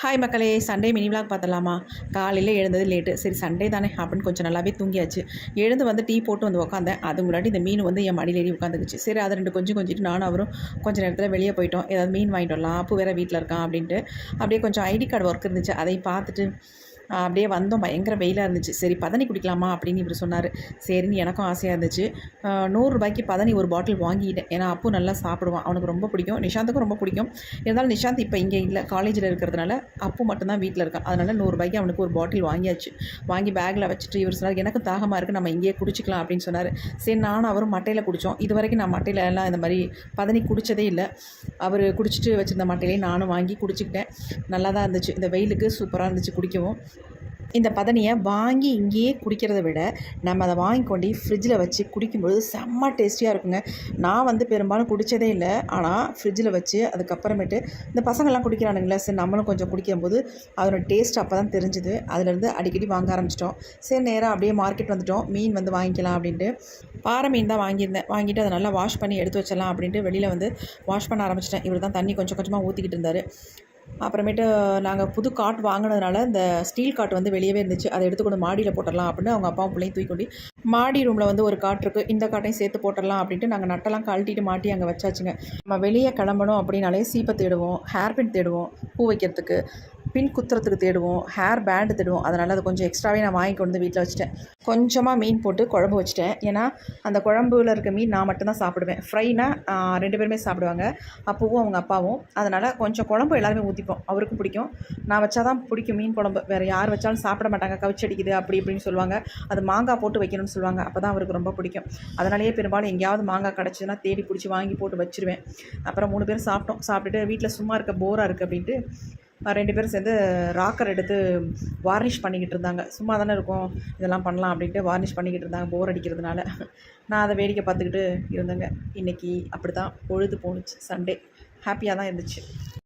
Hi மக்களே, Sunday mini vlog பார்த்தலாமா? காலையில் எழுந்தது லேட்டு. சரி சண்டே தானே அப்படின்னு கொஞ்சம் நல்லாவே தூங்கியாச்சு. எழுந்து வந்து டீ போட்டு வந்து உட்காந்தேன். அது முன்னாடி இந்த மீன் வந்து என் மடியில் ஏறி உட்காந்துக்குச்சு. சரி அதை ரெண்டு கொஞ்சிட்டு நானும் அவரும் கொஞ்சம் நேரத்தில் வெளியே போயிட்டோம். ஏதாவது மீன் வாங்கிட்டு வரலாம், அப்பு வேறு வீட்டில் இருக்கான் அப்படின்ட்டு. அப்படியே கொஞ்சம் ஐடி கார்டு ஒர்க் இருந்துச்சு, அதை பார்த்துட்டு அப்படியே வந்தோம். பயங்கர வெயிலாக இருந்துச்சு. சரி பதனி குடிக்கலாமா அப்படின்னு இவர் சொன்னார். சரின்னு எனக்கும் ஆசையாக இருந்துச்சு. 100 ரூபாய்க்கு பதனி ஒரு பாட்டில் வாங்கிட்டேன். ஏன்னா அப்பு நல்லா சாப்பிடுவான், அவனுக்கு ரொம்ப பிடிக்கும், நிஷாந்துக்கும் ரொம்ப பிடிக்கும். இருந்தாலும் நிஷாந்த் இப்போ இங்கே இல்லை, காலேஜில் இருக்கிறதுனால அப்பு மட்டும்தான் வீட்டில் இருக்கான். அதனால் 100 ரூபாய்க்கு அவனுக்கு ஒரு பாட்டில் வாங்கியாச்சு. வாங்கி பேக்கில் வச்சுட்டு இவர் சொன்னார், எனக்கு தாகமாக இருக்குது, நம்ம இங்கேயே குடிச்சிக்கலாம் அப்படின்னு சொன்னார். சரி நானும் அவரும் மட்டையில் குடித்தோம். இது வரைக்கும் நான் மட்டையில் எல்லாம் இந்த மாதிரி பதனி குடித்ததே இல்லை. அவர் குடிச்சிட்டு வச்சுருந்த மட்டையிலே நானும் வாங்கி குடிச்சிக்கிட்டேன். நல்லா தான் இருந்துச்சு. இந்த வெயிலுக்கு சூப்பராக இருந்துச்சு குடிக்கவும். இந்த பதனியை வாங்கி இங்கேயே குடிக்கிறத விட நம்ம அதை வாங்கி கொண்டு ஃப்ரிட்ஜில் வச்சு குடிக்கும்பொழுது செம்ம டேஸ்டியாக இருக்குங்க. நான் வந்து பெரும்பாலும் குடித்ததே இல்லை, ஆனால் ஃப்ரிட்ஜில் வச்சு அதுக்கப்புறமேட்டு இந்த பசங்கள்லாம் குடிக்கிறானுங்களே, சரி நம்மளும் கொஞ்சம் குடிக்கும்போது அதோட டேஸ்ட் அப்போ தான் தெரிஞ்சுது. அதுலேருந்து அடிக்கடி வாங்க ஆரம்பிச்சிட்டோம். சரி நேராக அப்படியே மார்க்கெட் வந்துவிட்டோம், மீன் வந்து வாங்கிக்கலாம் அப்படின்ட்டு. பாறை மீன் தான் வாங்கியிருந்தேன். வாங்கிட்டு அதை நல்லா வாஷ் பண்ணி எடுத்து வச்சிடலாம் அப்படின்ட்டு வெளியில் வந்து வாஷ் பண்ண ஆரம்பிச்சிட்டேன். இவர் தான் தண்ணி கொஞ்சம் கொஞ்சமாக ஊற்றிக்கிட்டு இருந்தார். அப்புறமேட்டு நாங்கள் புது காட் வாங்கினதுனால இந்த ஸ்டீல் காட் வந்து வெளியவே இருந்துச்சு. அதை எடுத்துக்கொண்டு மாடியில் போட்டுடலாம் அப்படின்னு அவங்க அப்பாவும் பிள்ளையும் தூக்கி மாடி ரூமில் வந்து ஒரு காட் இருக்குது, இந்த காட்டையும் சேர்த்து போட்டுடலாம் அப்படின்ட்டு நாங்கள் நட்டெல்லாம் கழட்டிட்டு மாட்டி அங்கே வச்சாச்சுங்க. நம்ம வெளியே கிளம்பணும் அப்படின்னாலே சீப்பை தேடுவோம், ஹேர் பின் தேடுவோம், பூ வைக்கிறதுக்கு, பின் குத்துறதுக்கு தேடுவோம், ஹேர் பேண்டு தேடுவோம். அதனால் அது கொஞ்சம் எக்ஸ்ட்ராவே நான் வாங்கி கொண்டு வந்து வீட்டில் வச்சுட்டேன். கொஞ்சமாக மீன் போட்டு குழம்பு வச்சுட்டேன். ஏன்னா அந்த குழம்புல இருக்க மீன் நான் மட்டும்தான் சாப்பிடுவேன். ஃப்ரைனா 2 பேருமே சாப்பிடுவாங்க, அப்பாவும் அவங்க அப்பாவும். அதனால் கொஞ்சம் குழம்பு எல்லாருமே ஊற்றிப்போம். அவருக்கும் பிடிக்கும், நான் வச்சா தான் பிடிக்கும் மீன் குழம்பு. வேறு யார் வச்சாலும் சாப்பிட மாட்டாங்க, கவிச்சடிக்குது அப்படி இப்படின்னு சொல்லுவாங்க. அது மாங்காய் போட்டு வைக்கணும்னு சொல்லுவாங்க, அப்போ தான் அவருக்கு ரொம்ப பிடிக்கும். அதனாலேயே பெரும்பாலும் எங்கேயாவது மாங்காய் கிடச்சிதுன்னா தேடி பிடிச்சி வாங்கி போட்டு வச்சுருவேன். அப்புறம் 3 பேரும் சாப்பிட்டோம். சாப்பிட்டுட்டு வீட்டில் சும்மா இருக்க போராக இருக்குது அப்படின்ட்டு 2 பேரும் சேர்ந்து ராக்கர் எடுத்து வார்னிஷ் பண்ணிக்கிட்டு இருந்தாங்க. சும்மா தானே இருக்கும், இதெல்லாம் பண்ணலாம் அப்படின்ட்டு வார்னிஷ் பண்ணிக்கிட்டு இருந்தாங்க போர் அடிக்கிறதுனால. நான் அதை வேடிக்கை பார்த்துக்கிட்டு இருந்தேங்க. இன்றைக்கி அப்படி தான் பொழுது போணுச்சு. சண்டே ஹாப்பியாக தான் இருந்துச்சு.